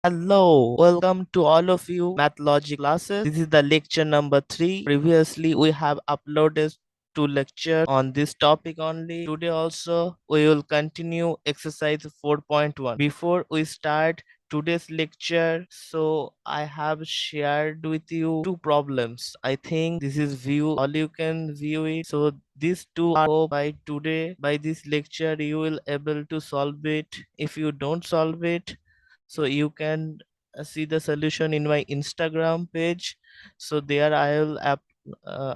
Hello, welcome to all of you math logic classes. This is the lecture number 3. Previously, we have uploaded two lectures on this topic only. Today also, we will continue exercise 4.1. Before we start today's lecture, so I have shared with you two problems. I think this is view, all you can view it. So these two are hope by today, by this lecture, you will able to solve it. If you don't solve it, so you can see the solution in my Instagram page. So there I will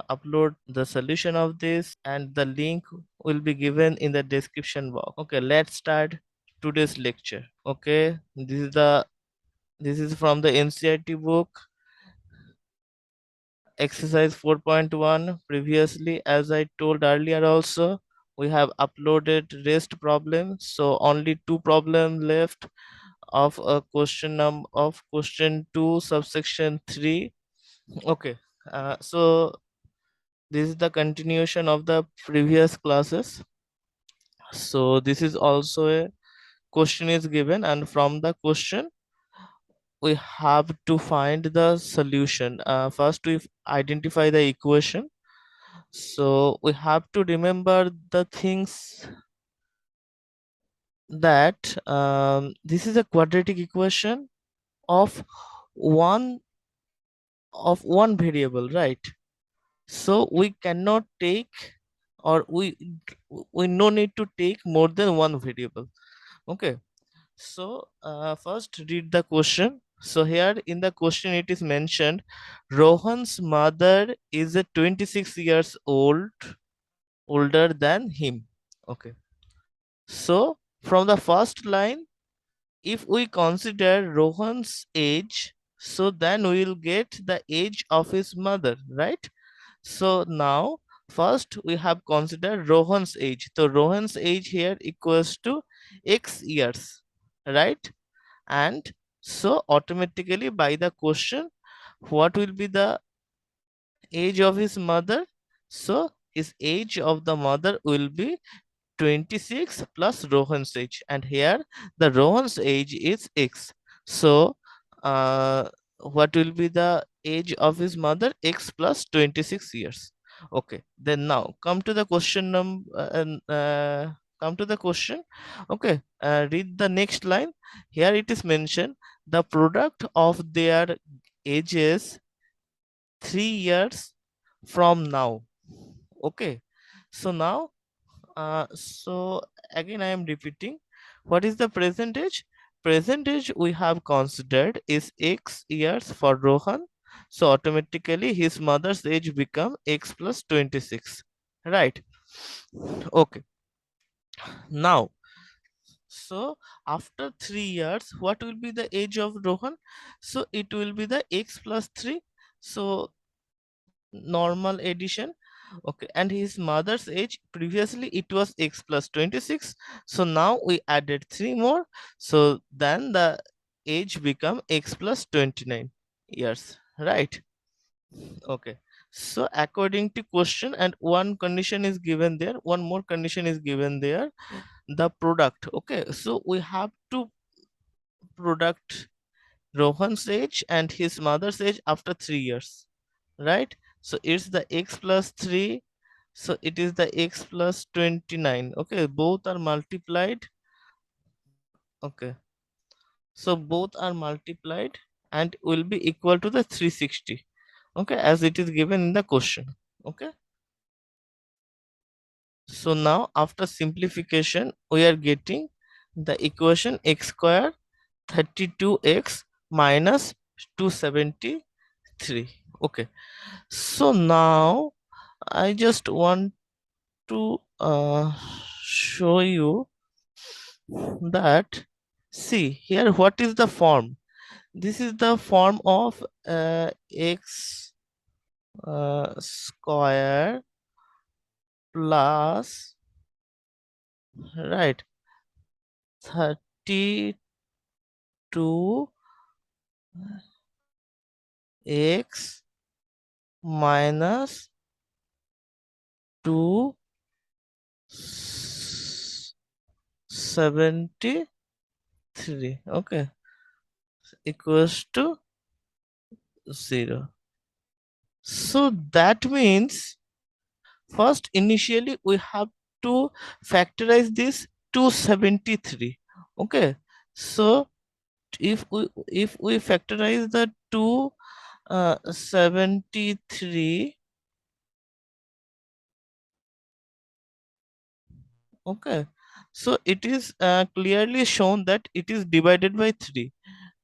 upload the solution of this, and the link will be given in the description box. Okay, let's start today's lecture. Okay, this is from the Ncert book, exercise 4.1. Previously, as I told earlier also, we have uploaded rest problem, so only two problem left of a question 2 subsection 3. Okay, so this is the continuation of the previous classes. So this is also a question is given, and from the question we have to find the solution. First we identify the equation. So we have to remember the things that this is a quadratic equation of one one variable, right? So we cannot take, or we no need to take more than one variable. Okay, so first read the question. So here in the question it is mentioned Rohan's mother is a 26 years older than him. Okay, so from the first line, if we consider Rohan's age, so then we will get the age of his mother, right? So now first we have considered Rohan's age. So Rohan's age here equals to x years, right? And so automatically by the question, what will be the age of his mother? So his age of the mother will be 26 plus Rohan's age, and here the Rohan's age is x. So what will be the age of his mother? X plus 26 years. Okay, then now come to the question come to the question. Okay, read the next line. Here it is mentioned the product of their ages 3 years from now. Okay, so now so again I am repeating, what is the percentage? Percentage we have considered is x years for Rohan, so automatically his mother's age become x plus 26, right? Okay, now so after 3 years what will be the age of Rohan? So it will be the x plus 3, so normal addition. Okay, and his mother's age previously it was x plus 26, so now we added 3 more, so then the age become x plus 29 years, right? Okay, so according to question, and one condition is given there, one more condition is given there, the product. Okay, so we have to product Rohan's age and his mother's age after 3 years, right? So it's the x plus 3, so it is the x plus 29. Okay, both are multiplied. Okay, so both are multiplied and will be equal to the 360. Okay, as it is given in the question. Okay, so now after simplification we are getting the equation x square 32x minus 273. Okay, so now I just want to show you that, see here what is the form. This is the form of x square plus, right, 32x minus 273. Okay, equals to 0. So that means first initially we have to factorize this 273. Okay, so if we factorize the 273, okay, so it is clearly shown that it is divided by 3,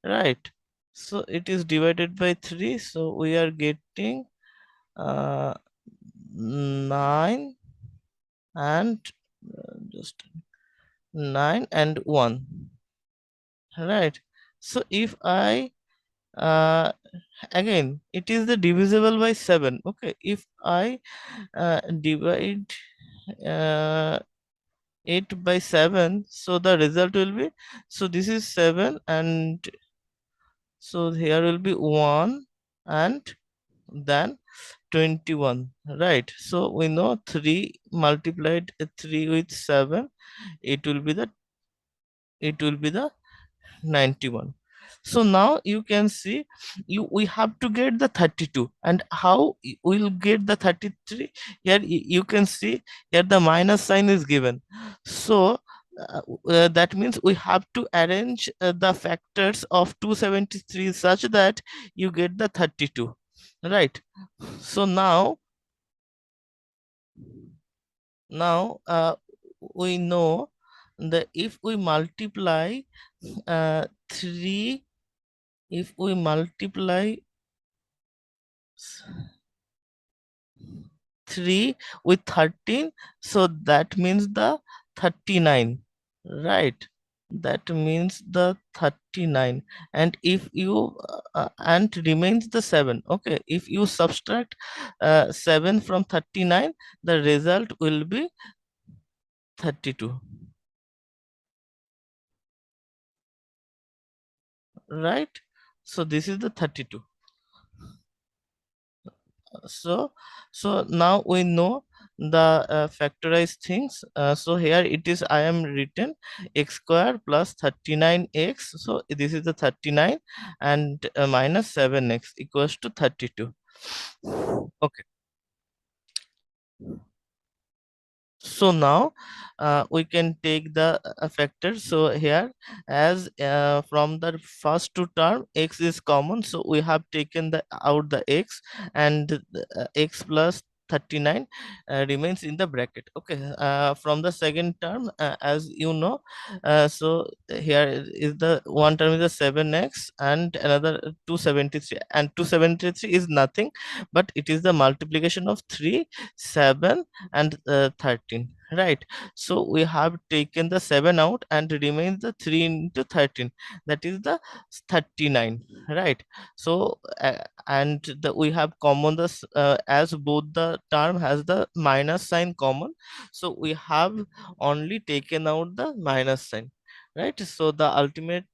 right? So it is divided by 3, so we are getting uh, 9 and just 9 and 1, right? So if I uh, again it is the divisible by 7. Okay, if I divide uh, 8 by 7, so the result will be, so this is 7 and so here will be 1 and then 21, right? So we know 3 multiplied 3 with 7, it will be the 91. So now you can see, we have to get the 32, and how we'll get the 33? Here you can see, here the minus sign is given. So that means we have to arrange the factors of 273 such that you get the 32, right? So now we know that if we multiply 3, if we multiply 3 with 13, so that means the 39, right? That means the 39. And if you and remains the 7. Okay, if you subtract 7 from 39, the result will be 32, right? So this is the 32. So now we know the factorized things. So here it is, I am written x square plus 39x, so this is the 39, and minus 7x equals to 32. Okay, so now we can take the factor. So here, as from the first two term x is common, so we have taken the out the x, and x plus 39 remains in the bracket. Okay, from the second term, as you know, so here is the one term is the 7x and another 273, and 273 is nothing but it is the multiplication of 3, 7 and 13, right? So we have taken the 7 out and remains the 3 into 13, that is the 39, right? So and we have common this, as both the term has the minus sign common, so we have only taken out the minus sign, right? So the ultimate,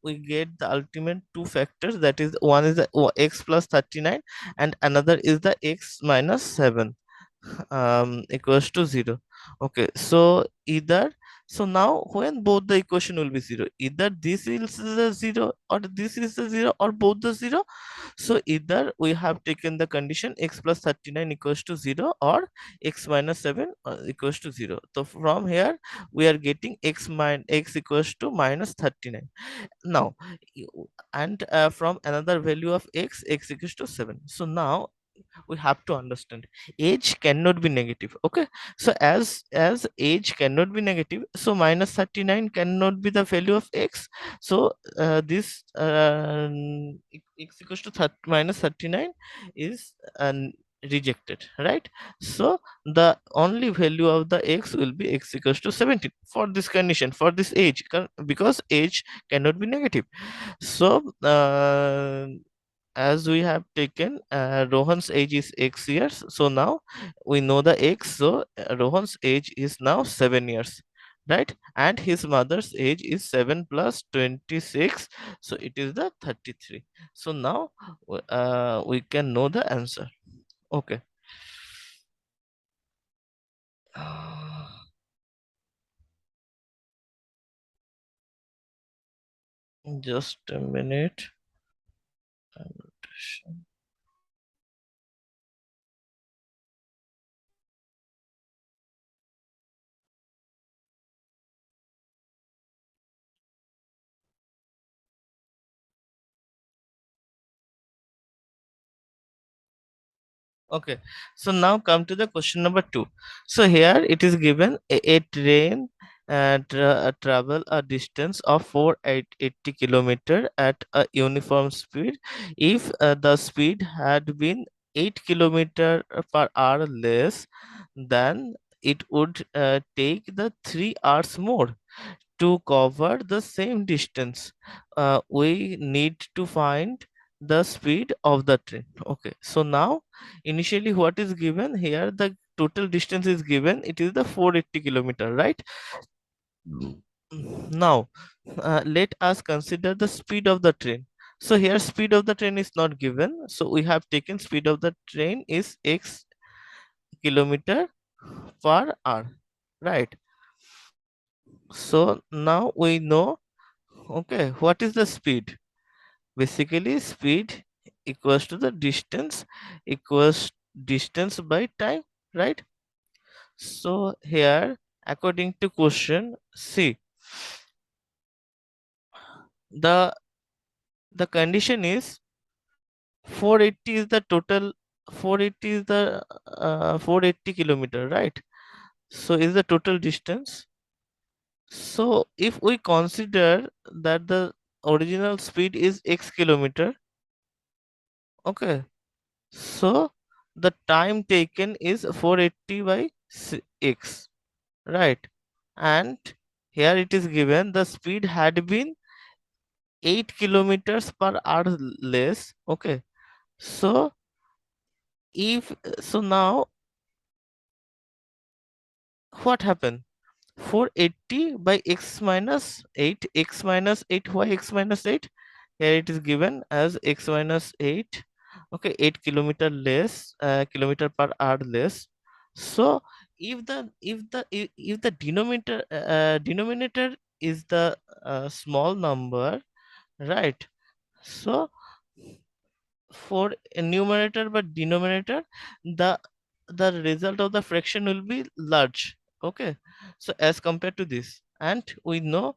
we get the ultimate two factors, that is one is the x plus 39 and another is the x minus 7 equals to 0. Okay, so either, so now when both the equation will be 0, either this is the 0 or this is the 0 or both the 0. So either we have taken the condition x plus 39 equals to 0 or x minus 7 equals to 0. So from here we are getting x equals to minus 39 now. And from another value of x equals to 7. So now we have to understand, age cannot be negative. Okay, so as age cannot be negative, so minus 39 cannot be the value of x. So this x equals to minus 39 is rejected, right? So the only value of the x will be x equals to 17 for this condition, for this age, because age cannot be negative. So as we have taken Rohan's age is x years, so now we know the x. So Rohan's age is now 7 years, right? And his mother's age is 7 plus 26, so it is the 33. So now we can know the answer. Okay. Just a minute. Annotation. Okay, so now come to the question number two. So here it is given a train travel a distance of 480 kilometer at a uniform speed. If the speed had been 8 kilometer per hour less, then it would take the 3 hours more to cover the same distance. We need to find the speed of the train. Okay, so now initially what is given here, the total distance is given, it is the 480 kilometer, right? Mm. Now let us consider the speed of the train. So here speed of the train is not given, so we have taken speed of the train is x kilometer per hour, right? So now we know, okay, what is the speed? Basically, speed equals to the distance equals distance by time, right? So here, according to question, see, the the condition is 480 is the total, 480 is the 480 kilometer, right? So is the total distance. So if we consider that the original speed is x kilometer, okay, so the time taken is 480 by x, right? And here it is given the speed had been 8 kilometers per hour less. Okay, so if so now what happened? 480 by x minus 8, x minus 8, why x minus 8? Here it is given as x minus 8, okay, 8 kilometer less, kilometer per hour less. So if the denominator is the small number, right? So for a numerator but denominator, the the result of the fraction will be large. Okay, so as compared to this, and we know,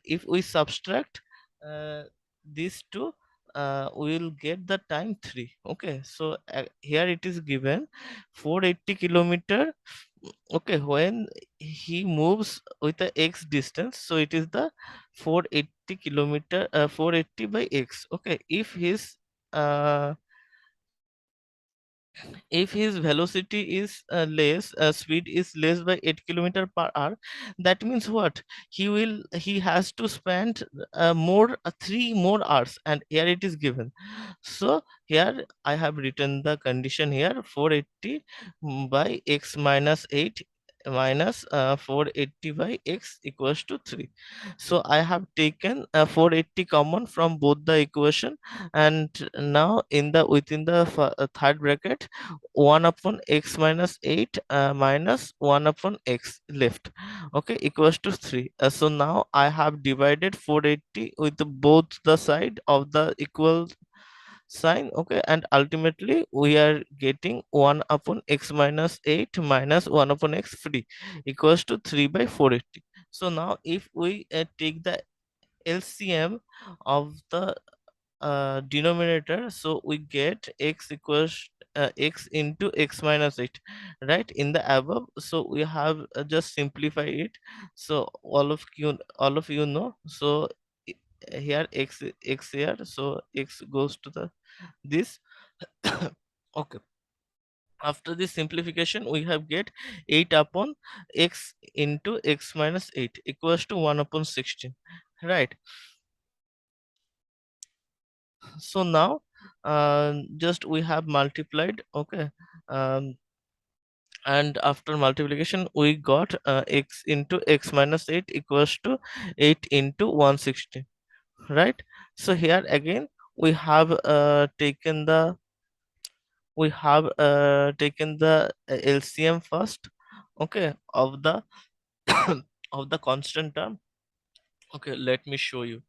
if we subtract uh, these two, we will get the time 3. Okay, so here it is given 480 kilometer. Okay, when he moves with the x distance, so it is the 480 kilometer, 480 by x. Okay, uh, if his velocity is less, speed is less by 8 kilometer per hour, that means what, he has to spend more 3 more hours, and here it is given. So here I have written the condition here, 480 by x minus 8 minus 480 by x equals to 3. So I have taken 480 common from both the equation, and now in the within the third bracket, 1 upon x minus 8 minus 1 upon x left, okay, equals to 3. So now I have divided 480 with both the side of the equal sign, okay, and ultimately we are getting 1 upon x minus 8 minus 1 upon x free equals to 3 by 480. So now if we take the LCM of the denominator, so we get x equals x into x minus 8, right, in the above. So we have just simplify it, so all of you know. So here x here, so x goes to the this. Okay, after this simplification we have get 8 upon x into x minus 8 equals to 1 upon 16, right? So now just we have multiplied, okay, um, and after multiplication we got x into x minus 8 equals to 8 into 160, right? So here again we have taken the LCM first, okay, of the of the constant term. Okay, let me show you.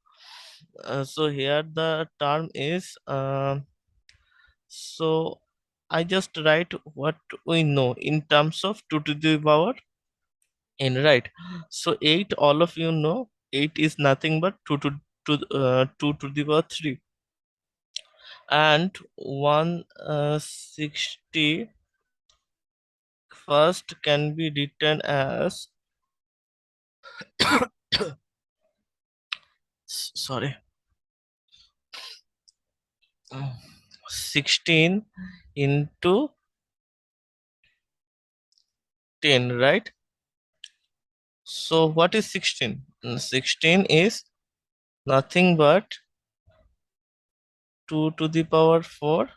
So here the term is so I just write what we know in terms of 2 to the power n, right? So 8, all of you know 8 is nothing but 2 to the power 3, and 160 first can be written as sorry, 16 into 10, right? So what is 16? 16 is nothing but 2 to the power 4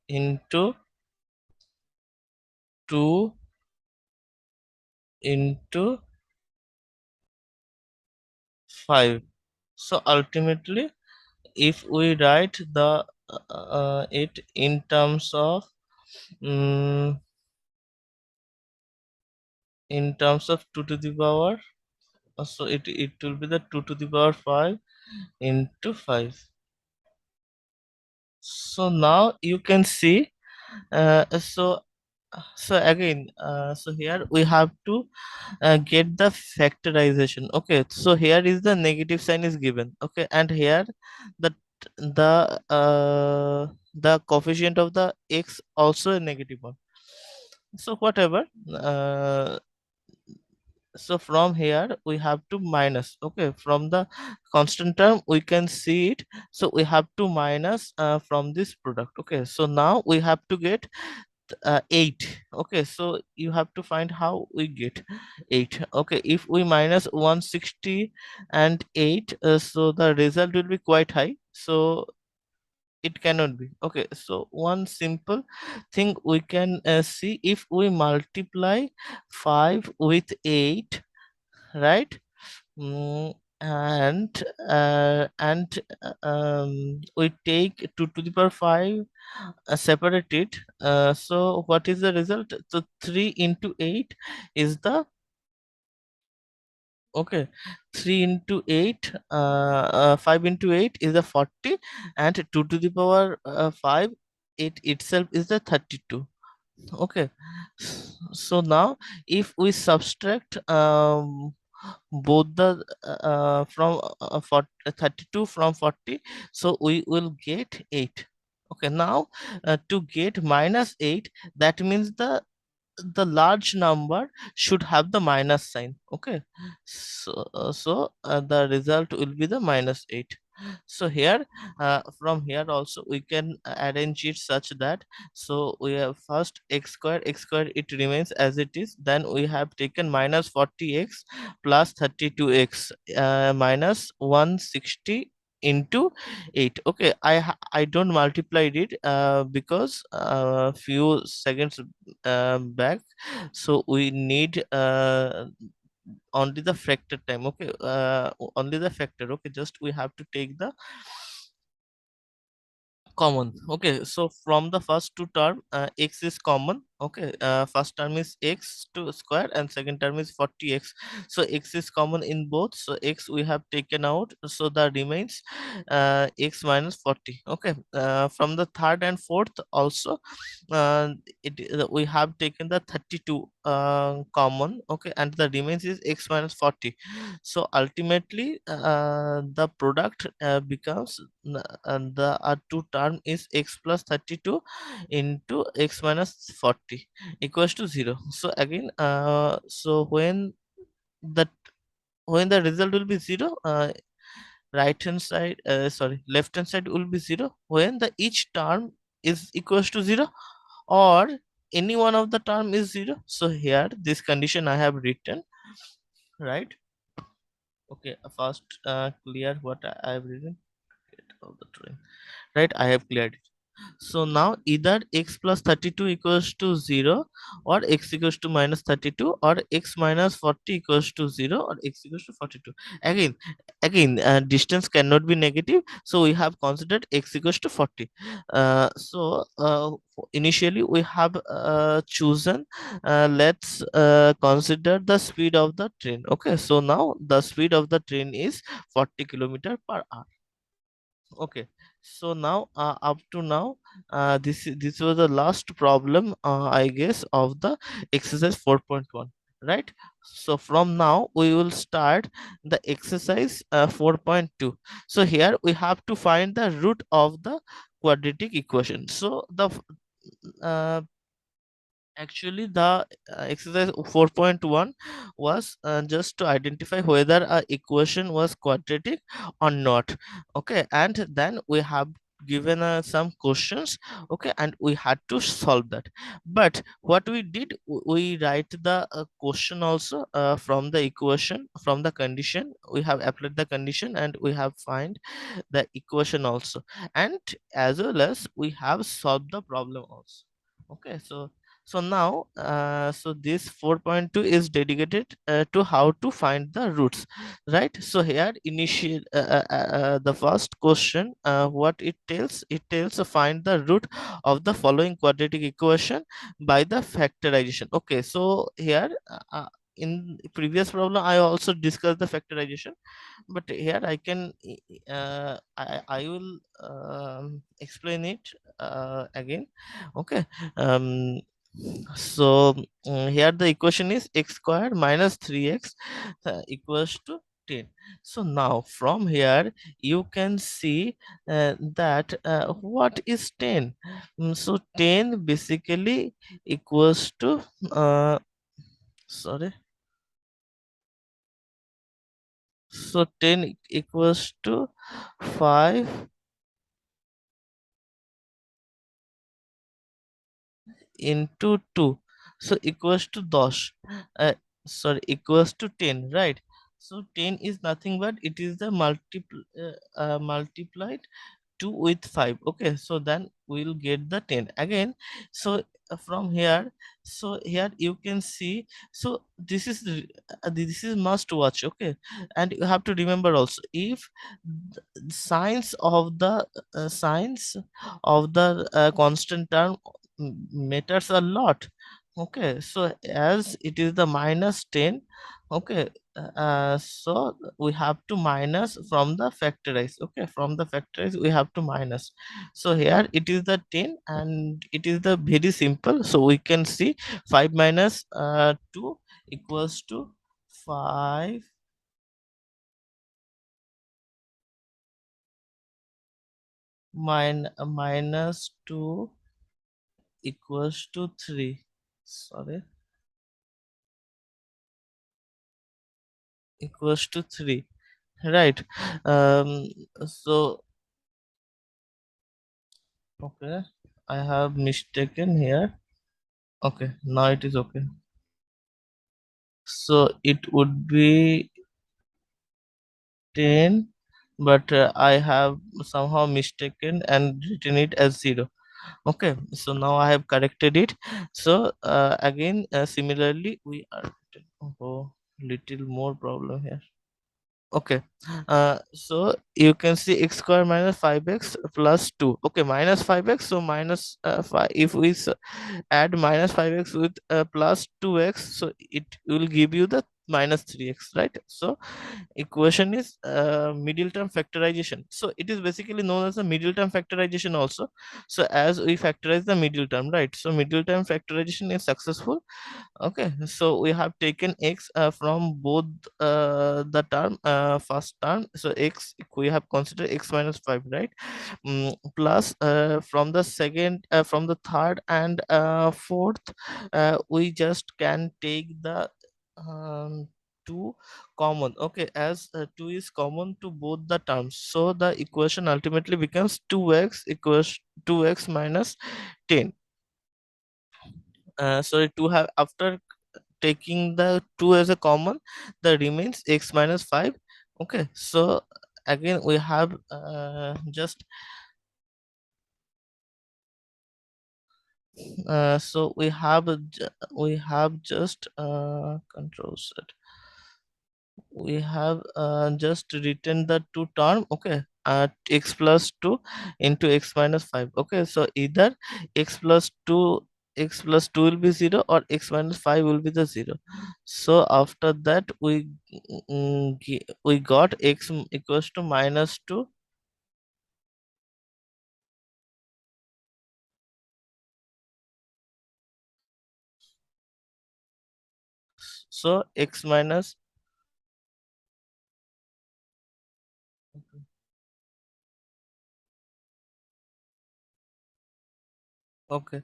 into 2 into 5. So ultimately, if we write the it in terms of mm, 2 to the power, so it will be the 2 to the power 5 into 5. So now you can see, so again, so here we have to get the factorization. Okay, so here is the negative sign is given. Okay, and here the the coefficient of the x also a negative one. So whatever, so from here we have to minus. Okay, from the constant term we can see it, so we have to minus from this product. Okay, so now we have to get 8. Okay, so you have to find how we get 8. Okay, if we minus 160 and 8, so the result will be quite high, so it cannot be. Okay, so one simple thing we can see, if we multiply 5 with 8, right? And we take 2 to the power 5, separate it. So what is the result? So 3 into 8 is the, okay, 3 into 8, 5 into 8 is the 40, and 2 to the power 5, it itself is the 32. Okay, so now if we subtract both the from 32 from 40, so we will get 8. Okay, now to get minus 8, that means the large number should have the minus sign. Okay, so the result will be the minus 8. So here, from here also we can arrange it such that, so we have first x square it remains as it is, then we have taken minus 40x plus 32x minus 160 into 8. Okay, I don't multiply it because few seconds back, so we need only the factor time. Okay, only the factor. Okay, just we have to take the common. Okay, so from the first two term, x is common. Okay, first term is x to square and second term is 40x, so x is common in both, so x we have taken out, so that remains x minus 40. Okay, from the third and fourth also, we have taken the 32 common. Okay, and the remains is x minus 40. So ultimately the product becomes the two term is x plus 32 into x minus 40 equals to 0. So again, so the when the result will be 0, right hand side, sorry, left hand side will be 0 when the each term is equals to 0, or any one of the term is 0. So here this condition I have written, right? Okay, first clear what I have written. Get all the train, right? I have cleared it. So now either x plus 32 equals to 0, or x equals to minus 32, or x minus 40 equals to 0, or x equals to 42. Again, distance cannot be negative, so we have considered x equals to 40. Initially we have chosen, let's consider the speed of the train. Okay, so now the speed of the train is 40 kilometer per hour. Okay, so now up to now, this was the last problem, I guess, of the exercise 4.1, right? So from now we will start the exercise 4.2. So here we have to find the root of the quadratic equation. So uh, actually, the exercise 4.1 was just to identify whether a equation was quadratic or not. Okay, and then we have given some questions. Okay, and we had to solve that. But what we did, we write the question also from the equation, from the condition. We have applied the condition and we have find the equation also, and as well as we have solved the problem also. Okay, so now, so this 4.2 is dedicated to how to find the roots, right? So here, the first question, what it tells to find the root of the following quadratic equation by the factorization. Okay, so here, in previous problem, I also discussed the factorization, but here I can, I will explain it again. Okay. um so here the equation is x squared minus 3x equals to 10. So now from here you can see that what is 10. So 10 basically equals to, sorry, so 10 equals to 5 into 2, so equals to 10, sorry, equals to 10, right? So 10 is nothing but it is the multiplied 2 with 5. Okay, so then we'll get the 10 again. So from here, so here you can see, so this is must watch. Okay, and you have to remember also, if signs of the signs of the constant term matters a lot. Okay, so as it is the minus 10. Okay, so we have to minus from the factorize. Okay, from the factorize we have to minus. So here it is the 10 and it is the very simple, so we can see 5 minus 2 equals to 5 minus 2 equals to 3. Sorry, equals to 3, right? So okay, I have mistaken here. Okay, now it is okay. So it would be 10, but I have somehow mistaken and written it as 0. Okay, so now I have corrected it. So again, similarly we are, oh, little more problem here. Okay, so you can see x square minus 5x plus 2. Okay, minus 5x, so minus 5. If we add minus 5x with plus 2x, so it will give you the minus 3x, right? So equation is middle term factorization. So it is basically known as a middle term factorization also. So as we factorize the middle term, right? So middle term factorization is successful. Okay, so we have taken x from both the term, first term. So x, we have considered x minus 5, right? Plus from the second, from the third and fourth, we just can take the 2 common. Okay, as 2 is common to both the terms, so the equation ultimately becomes 2x equals 2x minus 10. Sorry, to have, after taking the 2 as a common, the remains x minus 5. Okay, so again we have just So we have just control set. We have just written the two term, okay, x plus 2 into x minus 5. Okay, so either x plus 2 x plus 2 will be 0 or x minus 5 will be the 0. So after that we got equals to minus 2. So x minus. Okay,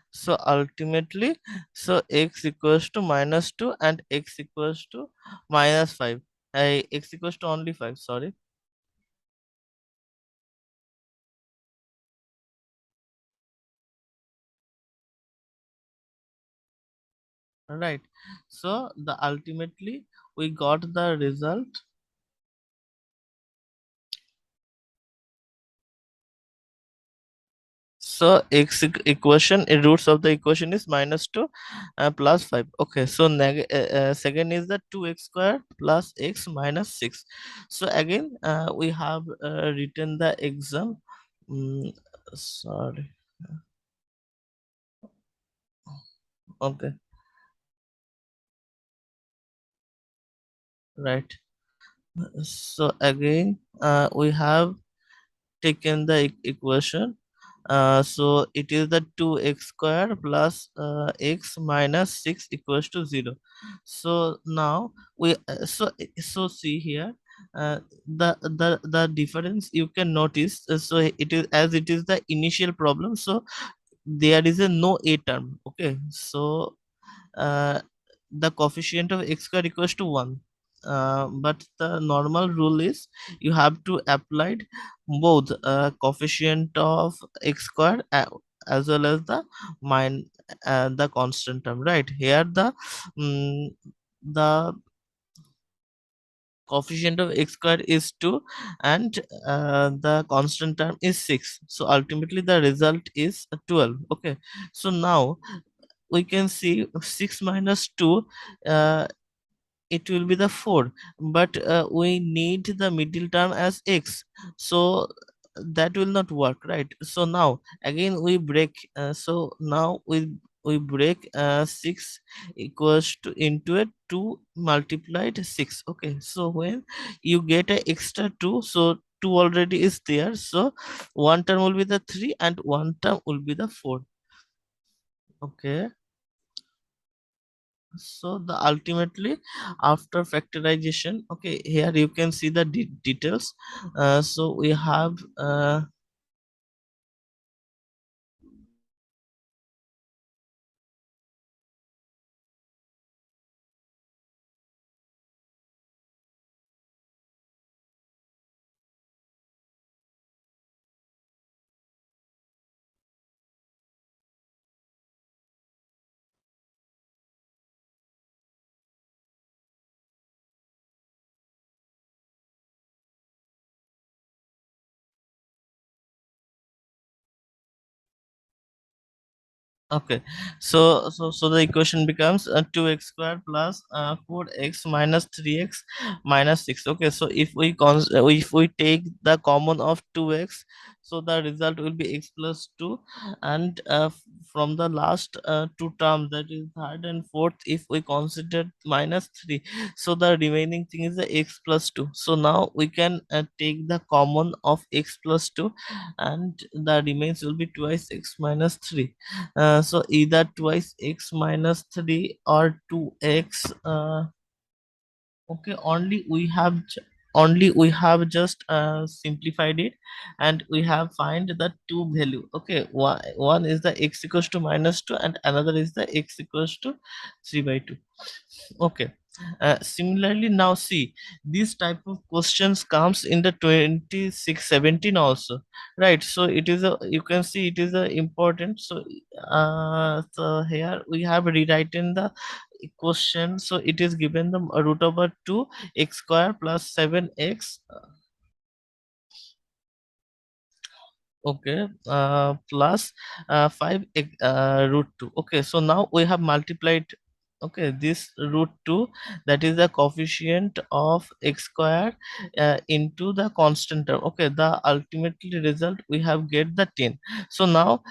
so ultimately, so x equals to minus 2 and x equals to minus 5. X equals to only 5, sorry. Right. So the ultimately we got the result. So equation roots of the equation is minus 2 plus 5. Okay, so second is the 2x square plus x minus 6. So again we have written the exam. Mm, sorry. Okay, right. So again we have taken the equation. So it is the 2x square plus x minus 6 equals to 0. So now we so see here, the difference you can notice. So it is, as it is the initial problem, so there is a no a term. Okay, so uh, the coefficient of x square equals to 1. But the normal rule is you have to apply both coefficient of x square as well as the constant term, right? Here the coefficient of x square is 2 and the constant term is 6, so ultimately the result is 12. Okay, so now we can see 6 minus 2, uh, it will be the 4, but we need the middle term as x, so that will not work, right? So now again we break, so now we break 6 equals to into a 2 multiplied 6. Okay, so when you get a extra 2, so 2 already is there, so one term will be the 3 and one term will be the 4. Okay, so the ultimately after factorization, okay, here you can see the details. So we have okay, so the equation becomes 2x squared plus 4x minus 3x minus 6. Okay, so if we take the common of 2x, so the result will be x plus 2, and from the last two terms, that is third and fourth, if we consider minus 3, so the remaining thing is the x plus 2. So now we can take the common of x plus 2, and the remains will be twice x minus 3. So either twice x minus 3 or 2x. Okay, only we have just simplified it, and we have find the two value. Okay, one is the x equals to minus 2 and another is the x equals to 3 by 2. Okay, similarly now see, this type of questions comes in the 2617 also, right? So it is a, you can see it is a important. So so here we have rewritten the question. So it is given the root over 2 x square plus 7x Okay, plus 5 root 2. Okay, so now we have multiplied, okay, this root 2, that is the coefficient of x square into the constant term. Okay, the ultimately result we have get the 10. So now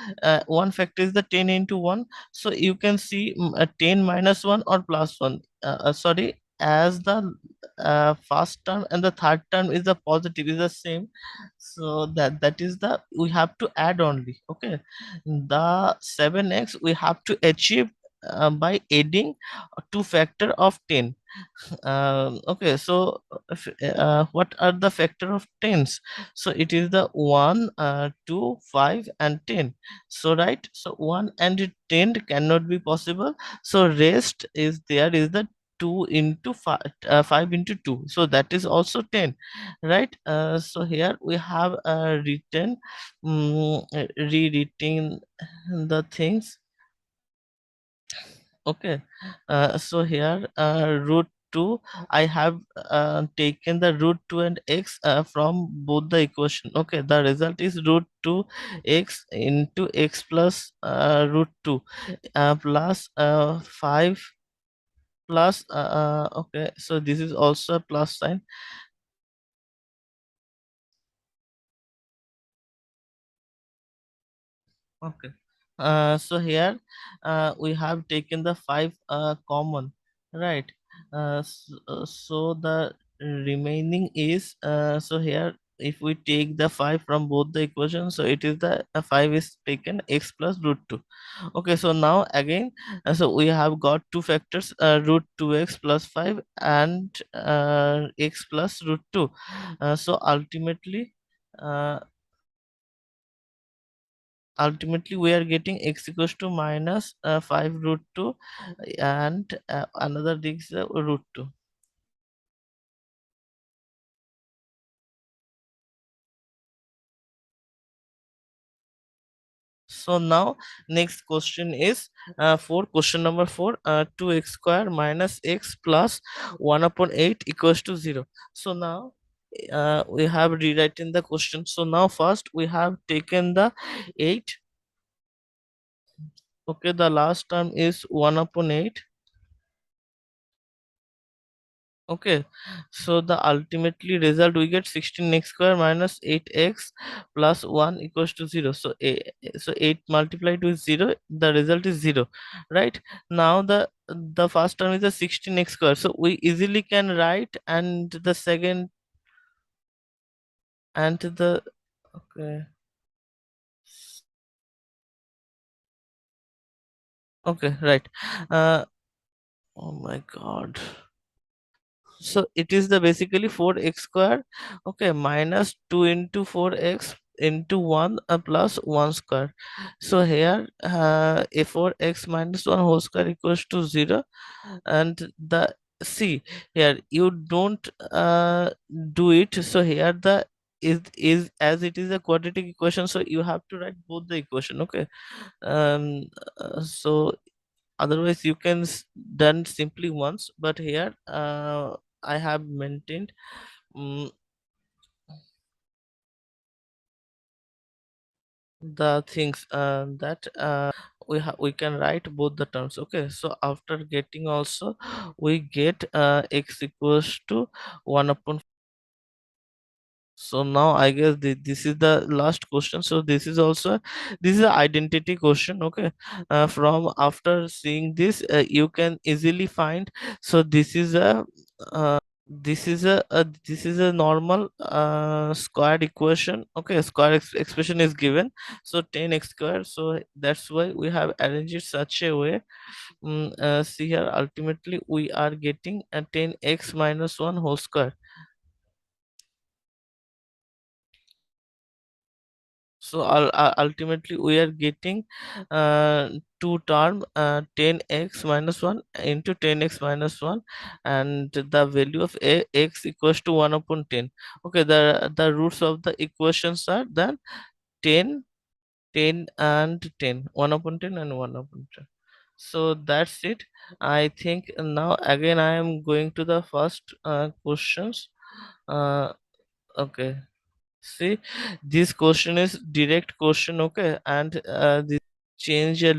one factor is the 10 into 1, so you can see 10 minus 1 or plus 1, sorry, as the first term and the third term is the positive, is the same, so that is the we have to add only. Okay, the 7x we have to achieve by adding two factor of 10. Okay, so what are the factor of tens? So it is the 1, 2, 5 and 10. So right, so 1 and 10 cannot be possible, so rest is there is the 2 into 5, 5 into 2, so that is also 10, right? So here we have written, rewritten the things. Okay, so here root 2, I have taken the root 2 and x from both the equation. Okay, the result is root 2 x into x plus root 2 plus 5 plus okay, so this is also a plus sign. Okay. So here we have taken the 5 common, right? So the remaining is, so here if we take the 5 from both the equations, so it is the 5 is taken x plus root 2. Okay, so now again, so we have got two factors, root 2x plus 5 and x plus root 2. So ultimately we are getting x equals to minus 5 root 2 and another is root 2. So now next question is for question number 4, 2x square minus x plus 1 upon 8 equals to 0. So now we have rewritten the question. So now first we have taken the 8. Okay, the last term is 1 upon 8. Okay, so the ultimately result we get 16x square minus 8x plus 1 equals to 0. So so 8 multiplied with 0, the result is 0, right? Now the first term is the 16x square, so we easily can write, and the second and the, okay, okay, right. uh oh my god, so it is the basically 4x square, okay, minus 2 into 4x into 1 plus 1 square. So here a 4x minus 1 whole square equals to 0, and the, see here you don't do it, so here the is as it is a quadratic equation, so you have to write both the equation. Okay, um so otherwise you can done simply once, but here I have maintained mm the things that we can write both the terms. Okay, so after getting also we get x equals to 1 upon. So now I guess this is the last question. So this is also, this is an identity question. Okay, from after seeing this you can easily find. So this is a this is a normal squared equation. Okay, square expression is given, so 10x square, so that's why we have arranged it such a way. See here, ultimately we are getting a 10x minus 1 whole square. So ultimately we are getting two term, 10x minus 1 into 10x minus 1, and the value of x equals to 1 upon 10. Okay, the roots of the equations are then 10, 10 and 10, 1 upon 10 and 1 upon 10. So that's it. I think now again I am going to the first questions. uh, okay. See, this question is direct question, okay, and this change a